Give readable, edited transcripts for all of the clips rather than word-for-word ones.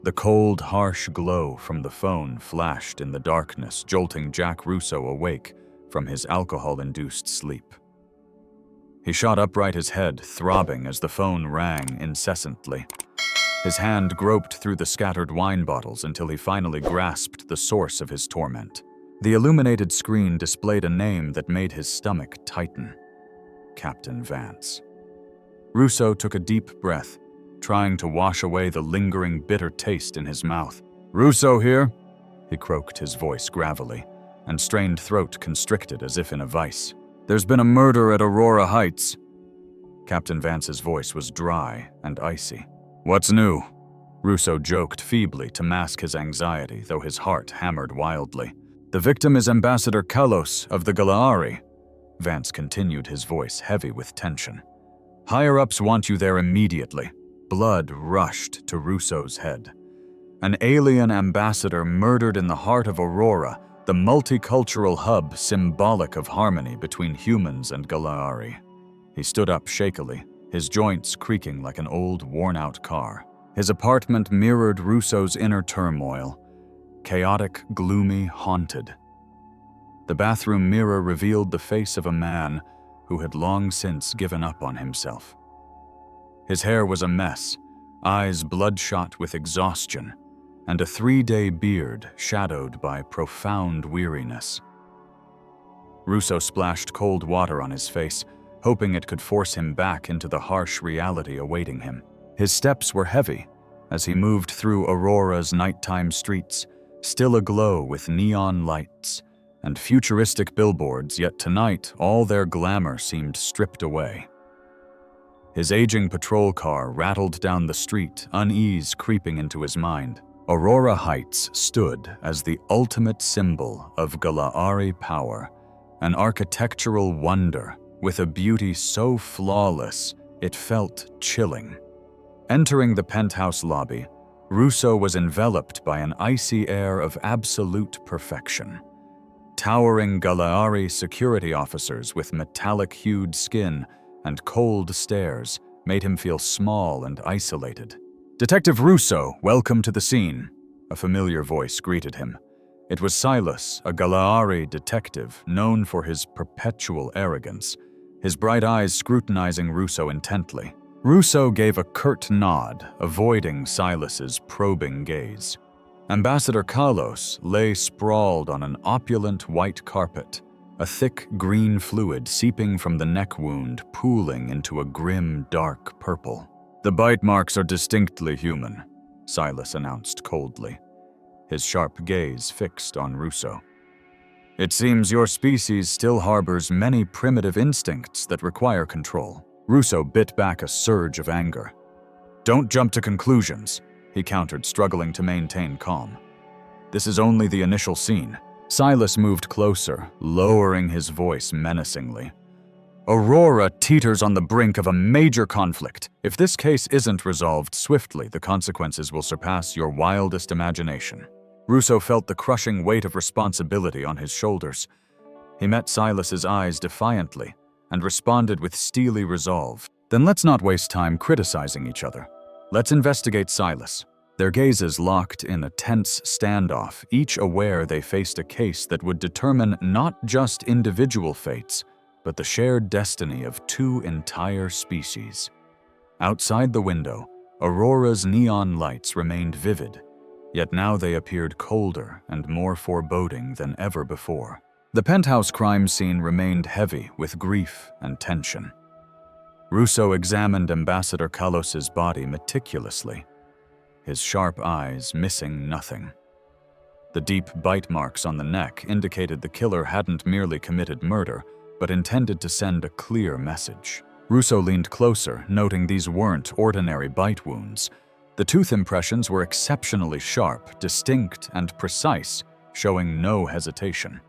The cold, harsh glow from the phone flashed in the darkness, jolting Jack Russo awake from his alcohol-induced sleep. He shot upright, his head throbbing as the phone rang incessantly. His hand groped through the scattered wine bottles until he finally grasped the source of his torment. The illuminated screen displayed a name that made his stomach tighten: Captain Vance. Russo took a deep breath, trying to wash away the lingering bitter taste in his mouth. "Russo here," he croaked, his voice gravelly, and strained throat constricted as if in a vice. "There's been a murder at Aurora Heights." Captain Vance's voice was dry and icy. "What's new?" Russo joked feebly to mask his anxiety, though his heart hammered wildly. "The victim is Ambassador Kalos of the Galaari," Vance continued, his voice heavy with tension. "Higher-ups want you there immediately." Blood rushed to Russo's head. An alien ambassador murdered in the heart of Aurora, the multicultural hub symbolic of harmony between humans and Galaari. He stood up shakily, his joints creaking like an old, worn-out car. His apartment mirrored Russo's inner turmoil, chaotic, gloomy, haunted. The bathroom mirror revealed the face of a man who had long since given up on himself. His hair was a mess, eyes bloodshot with exhaustion, and a 3-day beard shadowed by profound weariness. Russo splashed cold water on his face, hoping it could force him back into the harsh reality awaiting him. His steps were heavy as he moved through Aurora's nighttime streets, still aglow with neon lights and futuristic billboards, yet tonight all their glamour seemed stripped away. His aging patrol car rattled down the street, unease creeping into his mind. Aurora Heights stood as the ultimate symbol of Galaari power, an architectural wonder with a beauty so flawless it felt chilling. Entering the penthouse lobby, Russo was enveloped by an icy air of absolute perfection. Towering Galaari security officers with metallic-hued skin and cold stares made him feel small and isolated. "Detective Russo, welcome to the scene," a familiar voice greeted him. It was Silas, a Galaari detective known for his perpetual arrogance, his bright eyes scrutinizing Russo intently. Russo gave a curt nod, avoiding Silas's probing gaze. Ambassador Kalos lay sprawled on an opulent white carpet, a thick green fluid seeping from the neck wound pooling into a grim, dark purple. "The bite marks are distinctly human," Silas announced coldly, his sharp gaze fixed on Russo. "It seems your species still harbors many primitive instincts that require control." Russo bit back a surge of anger. "Don't jump to conclusions," he countered, struggling to maintain calm. "This is only the initial scene." Silas moved closer, lowering his voice menacingly. "Aurora teeters on the brink of a major conflict. If this case isn't resolved swiftly, the consequences will surpass your wildest imagination." Russo felt the crushing weight of responsibility on his shoulders. He met Silas's eyes defiantly and responded with steely resolve. "Then let's not waste time criticizing each other. Let's investigate Silas." Their gazes locked in a tense standoff, each aware they faced a case that would determine not just individual fates, but the shared destiny of 2 entire species. Outside the window, Aurora's neon lights remained vivid, yet now they appeared colder and more foreboding than ever before. The penthouse crime scene remained heavy with grief and tension. Russo examined Ambassador Kalos's body meticulously, his sharp eyes missing nothing. The deep bite marks on the neck indicated the killer hadn't merely committed murder, but intended to send a clear message. Russo leaned closer, noting these weren't ordinary bite wounds. The tooth impressions were exceptionally sharp, distinct, and precise, showing no hesitation.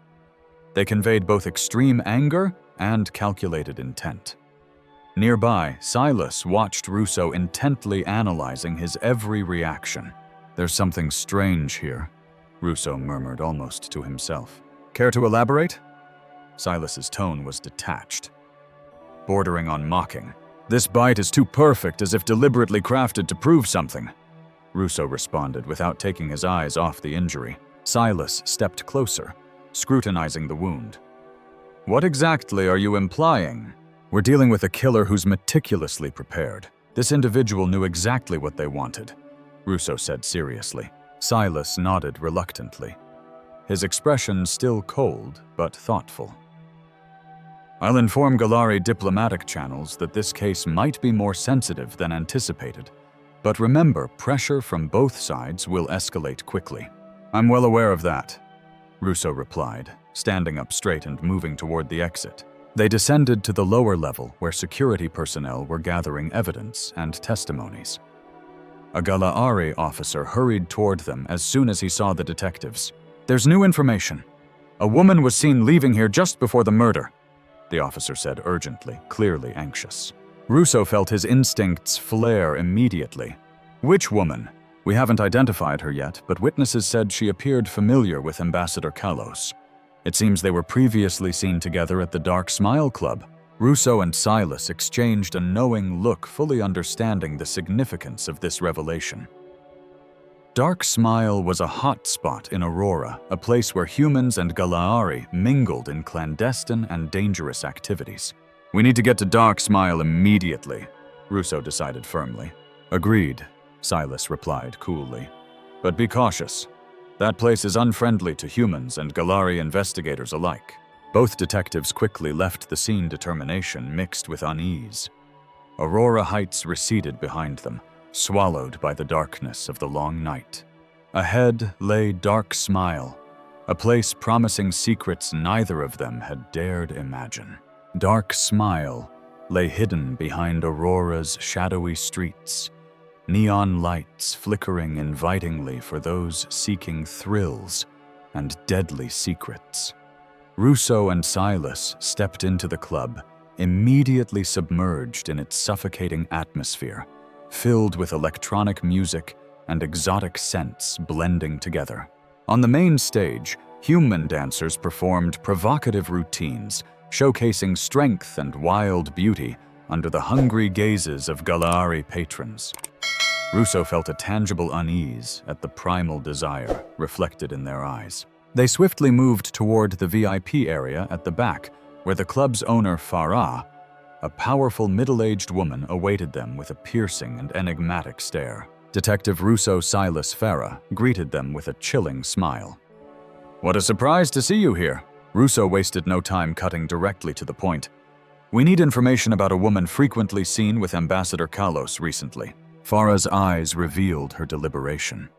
They conveyed both extreme anger and calculated intent. Nearby, Silas watched Russo intently analyzing his every reaction. "There's something strange here," Russo murmured almost to himself. "Care to elaborate?" Silas's tone was detached, bordering on mocking. "This bite is too perfect, as if deliberately crafted to prove something. Russo responded without taking his eyes off the injury. Silas stepped closer, scrutinizing the wound. What exactly are you implying? We're dealing with a killer who's meticulously prepared. This individual knew exactly what they wanted, Russo said seriously. Silas nodded reluctantly, his expression still cold but thoughtful. I'll inform Galaari diplomatic channels that this case might be more sensitive than anticipated. But remember, pressure from both sides will escalate quickly. I'm well aware of that, Russo replied, standing up straight and moving toward the exit. They descended to the lower level where security personnel were gathering evidence and testimonies. A Galaari officer hurried toward them as soon as he saw the detectives. There's new information. A woman was seen leaving here just before the murder, the officer said urgently, clearly anxious. Russo felt his instincts flare immediately. Which woman? We haven't identified her yet, but witnesses said she appeared familiar with Ambassador Kalos. It seems they were previously seen together at the Dark Smile Club. Russo and Silas exchanged a knowing look, fully understanding the significance of this revelation. Dark Smile was a hot spot in Aurora, a place where humans and Galaari mingled in clandestine and dangerous activities. We need to get to Dark Smile immediately, Russo decided firmly. Agreed, Silas replied coolly. But be cautious. That place is unfriendly to humans and Galaari investigators alike. Both detectives quickly left the scene, determination mixed with unease. Aurora Heights receded behind them, swallowed by the darkness of the long night. Ahead lay Dark Smile, a place promising secrets neither of them had dared imagine. Dark Smile lay hidden behind Aurora's shadowy streets, neon lights flickering invitingly for those seeking thrills and deadly secrets. Russo and Silas stepped into the club, immediately submerged in its suffocating atmosphere, filled with electronic music and exotic scents blending together. On the main stage, human dancers performed provocative routines, showcasing strength and wild beauty under the hungry gazes of Galaari patrons. Russo felt a tangible unease at the primal desire reflected in their eyes. They swiftly moved toward the VIP area at the back, where the club's owner, Farah, a powerful middle-aged woman, awaited them with a piercing and enigmatic stare. Detective Russo Silas Farah greeted them with a chilling smile. What a surprise to see you here. Russo wasted no time cutting directly to the point. We need information about a woman frequently seen with Ambassador Kalos recently. Farah's eyes revealed her deliberation.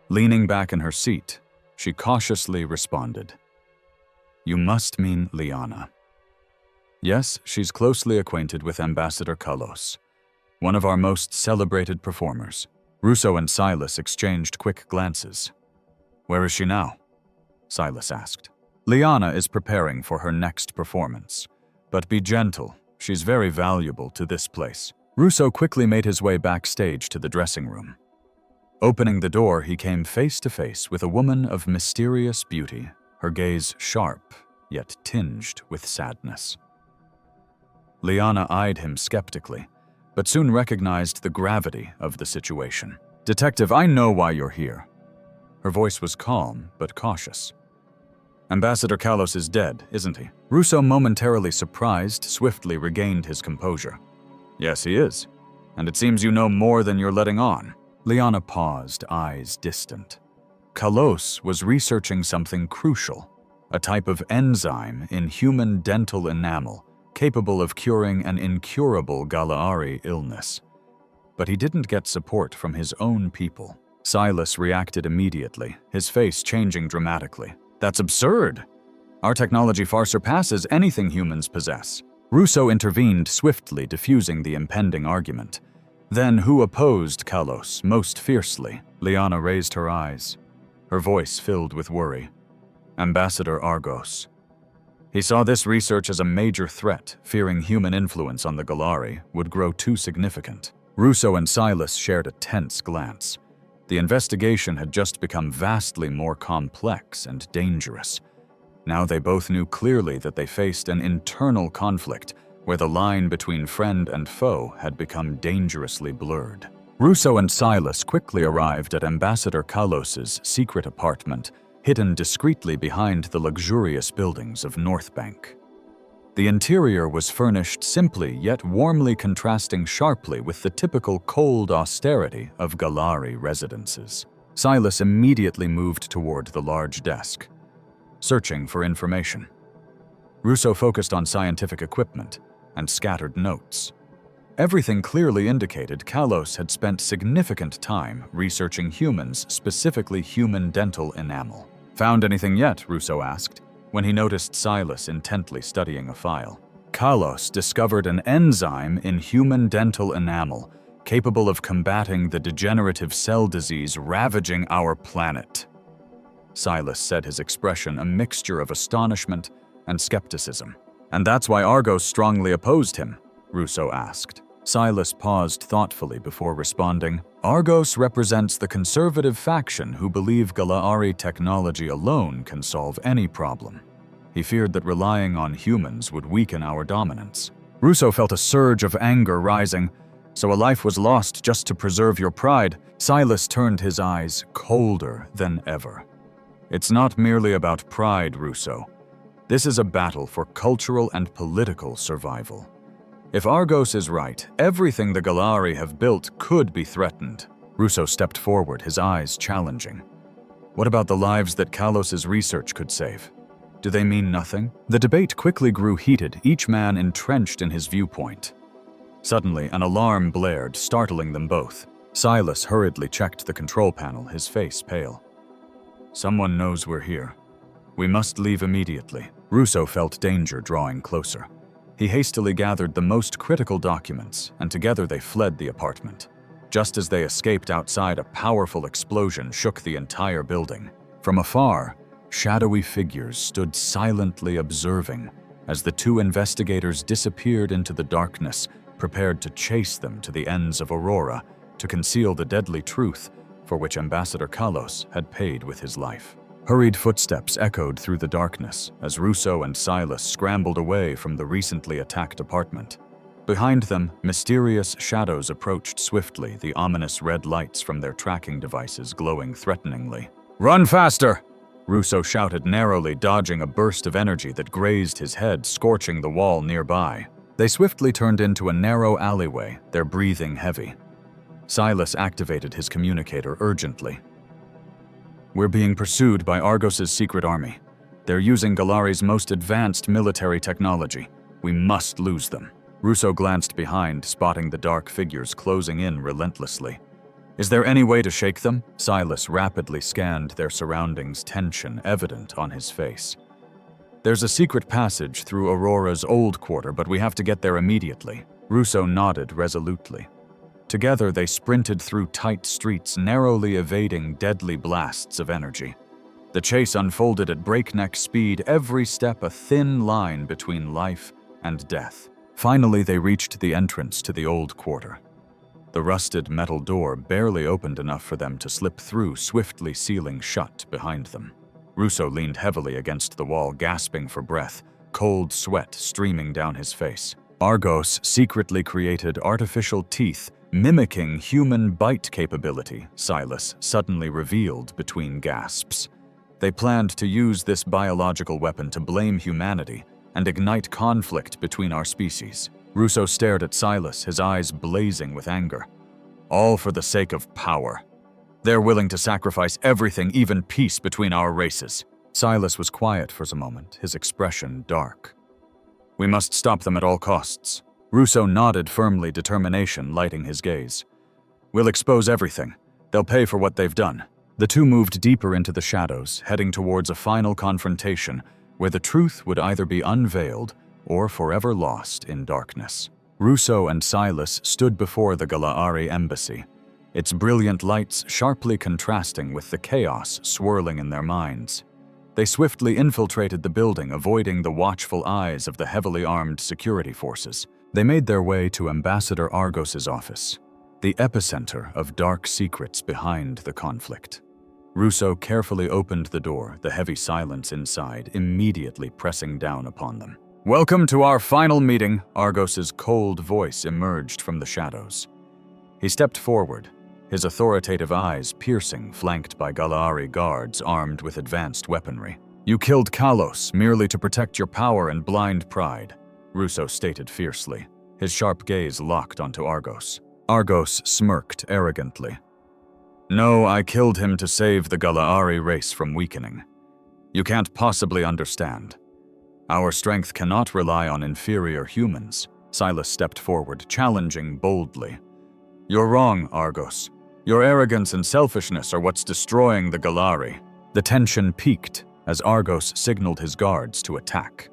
Leaning back in her seat, she cautiously responded. You must mean Liana. Yes, she's closely acquainted with Ambassador Kalos, one of our most celebrated performers. Russo and Silas exchanged quick glances. Where is she now? Silas asked. Liana is preparing for her next performance. But be gentle, she's very valuable to this place. Russo quickly made his way backstage to the dressing room. Opening the door, he came face to face with a woman of mysterious beauty, her gaze sharp, yet tinged with sadness. Liana eyed him skeptically, but soon recognized the gravity of the situation. Detective, I know why you're here. Her voice was calm, but cautious. Ambassador Kalos is dead, isn't he? Russo, momentarily surprised, swiftly regained his composure. Yes, he is. And it seems you know more than you're letting on. Liana paused, eyes distant. Kalos was researching something crucial, a type of enzyme in human dental enamel capable of curing an incurable Galaari illness. But he didn't get support from his own people. Silas reacted immediately, his face changing dramatically. That's absurd. Our technology far surpasses anything humans possess. Russo intervened swiftly, diffusing the impending argument. Then who opposed Kalos most fiercely? Liana raised her eyes, her voice filled with worry. Ambassador Argos. He saw this research as a major threat, fearing human influence on the Galaari would grow too significant. Russo and Silas shared a tense glance. The investigation had just become vastly more complex and dangerous. Now they both knew clearly that they faced an internal conflict where the line between friend and foe had become dangerously blurred. Russo and Silas quickly arrived at Ambassador Kalos's secret apartment, hidden discreetly behind the luxurious buildings of North Bank. The interior was furnished simply yet warmly contrasting sharply with the typical cold austerity of Galaari residences. Silas immediately moved toward the large desk, searching for information. Russo focused on scientific equipment and scattered notes. Everything clearly indicated Kalos had spent significant time researching humans, specifically human dental enamel. "Found anything yet?" Russo asked, when he noticed Silas intently studying a file. "Kalos discovered an enzyme in human dental enamel capable of combating the degenerative cell disease ravaging our planet." Silas said, his expression a mixture of astonishment and skepticism. "And that's why Argos strongly opposed him?" Russo asked. Silas paused thoughtfully before responding. "Argos represents the conservative faction who believe Galaari technology alone can solve any problem. He feared that relying on humans would weaken our dominance." Russo felt a surge of anger rising. "So a life was lost just to preserve your pride?" Silas turned his eyes colder than ever. "It's not merely about pride, Russo. This is a battle for cultural and political survival. If Argos is right, everything the Galaari have built could be threatened." Russo stepped forward, his eyes challenging. "What about the lives that Kalos's research could save? Do they mean nothing?" The debate quickly grew heated, each man entrenched in his viewpoint. Suddenly, an alarm blared, startling them both. Silas hurriedly checked the control panel, his face pale. "Someone knows we're here. We must leave immediately." Russo felt danger drawing closer. He hastily gathered the most critical documents, and together they fled the apartment. Just as they escaped outside, a powerful explosion shook the entire building. From afar, shadowy figures stood silently observing as the two investigators disappeared into the darkness, prepared to chase them to the ends of Aurora to conceal the deadly truth for which Ambassador Kalos had paid with his life. Hurried footsteps echoed through the darkness as Russo and Silas scrambled away from the recently attacked apartment. Behind them, mysterious shadows approached swiftly, the ominous red lights from their tracking devices glowing threateningly. "Run faster!" Russo shouted narrowly, dodging a burst of energy that grazed his head, scorching the wall nearby. They swiftly turned into a narrow alleyway, their breathing heavy. Silas activated his communicator urgently. "We're being pursued by Argos's secret army. They're using Galaari's most advanced military technology. We must lose them." Russo glanced behind, spotting the dark figures closing in relentlessly. "Is there any way to shake them?" Silas rapidly scanned their surroundings, tension evident on his face. "There's a secret passage through Aurora's old quarter, but we have to get there immediately." Russo nodded resolutely. Together they sprinted through tight streets, narrowly evading deadly blasts of energy. The chase unfolded at breakneck speed, every step a thin line between life and death. Finally, they reached the entrance to the old quarter. The rusted metal door barely opened enough for them to slip through, swiftly sealing shut behind them. Russo leaned heavily against the wall, gasping for breath, cold sweat streaming down his face. Argos secretly created artificial teeth mimicking human bite capability, Silas suddenly revealed between gasps. They planned to use this biological weapon to blame humanity and ignite conflict between our species. Russo stared at Silas, his eyes blazing with anger. "All for the sake of power. They're willing to sacrifice everything, even peace between our races." Silas was quiet for a moment, his expression dark. "We must stop them at all costs." Russo nodded firmly, determination lighting his gaze. "We'll expose everything. They'll pay for what they've done." The two moved deeper into the shadows, heading towards a final confrontation where the truth would either be unveiled or forever lost in darkness. Russo and Silas stood before the Galaari embassy, its brilliant lights sharply contrasting with the chaos swirling in their minds. They swiftly infiltrated the building, avoiding the watchful eyes of the heavily armed security forces. They made their way to Ambassador Argos's office, the epicenter of dark secrets behind the conflict. Russo carefully opened the door, the heavy silence inside immediately pressing down upon them. "Welcome to our final meeting," Argos's cold voice emerged from the shadows. He stepped forward, his authoritative eyes piercing, flanked by Galaari guards armed with advanced weaponry. "You killed Kalos merely to protect your power and blind pride," Russo stated fiercely, his sharp gaze locked onto Argos. Argos smirked arrogantly. "No, I killed him to save the Galaari race from weakening. You can't possibly understand. Our strength cannot rely on inferior humans." Silas stepped forward, challenging boldly. "You're wrong, Argos. Your arrogance and selfishness are what's destroying the Galaari." The tension peaked as Argos signaled his guards to attack.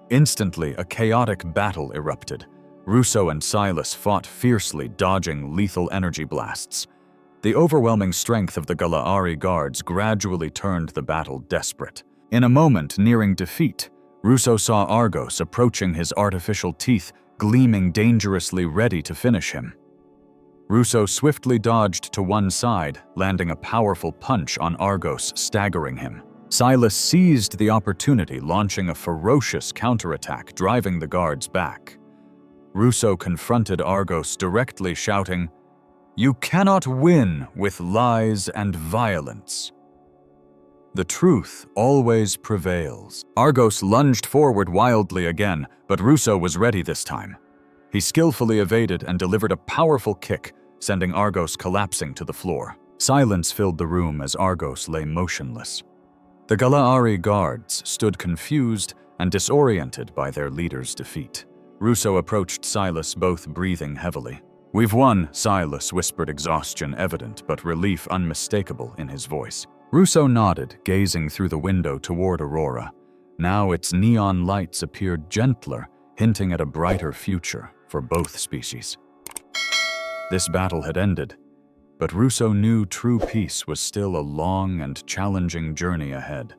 Instantly, a chaotic battle erupted. Russo and Silas fought fiercely, dodging lethal energy blasts. The overwhelming strength of the Galaari guards gradually turned the battle desperate. In a moment nearing defeat, Russo saw Argos approaching, his artificial teeth gleaming dangerously, ready to finish him. Russo swiftly dodged to one side, landing a powerful punch on Argos, staggering him. Silas seized the opportunity, launching a ferocious counterattack, driving the guards back. Russo confronted Argos directly, shouting, "You cannot win with lies and violence. The truth always prevails." Argos lunged forward wildly again, but Russo was ready this time. He skillfully evaded and delivered a powerful kick, sending Argos collapsing to the floor. Silence filled the room as Argos lay motionless. The Galaari guards stood confused and disoriented by their leader's defeat. Russo approached Silas, both breathing heavily. "We've won," Silas whispered, exhaustion evident but relief unmistakable in his voice. Russo nodded, gazing through the window toward Aurora. Now its neon lights appeared gentler, hinting at a brighter future for both species. This battle had ended, but Russo knew true peace was still a long and challenging journey ahead.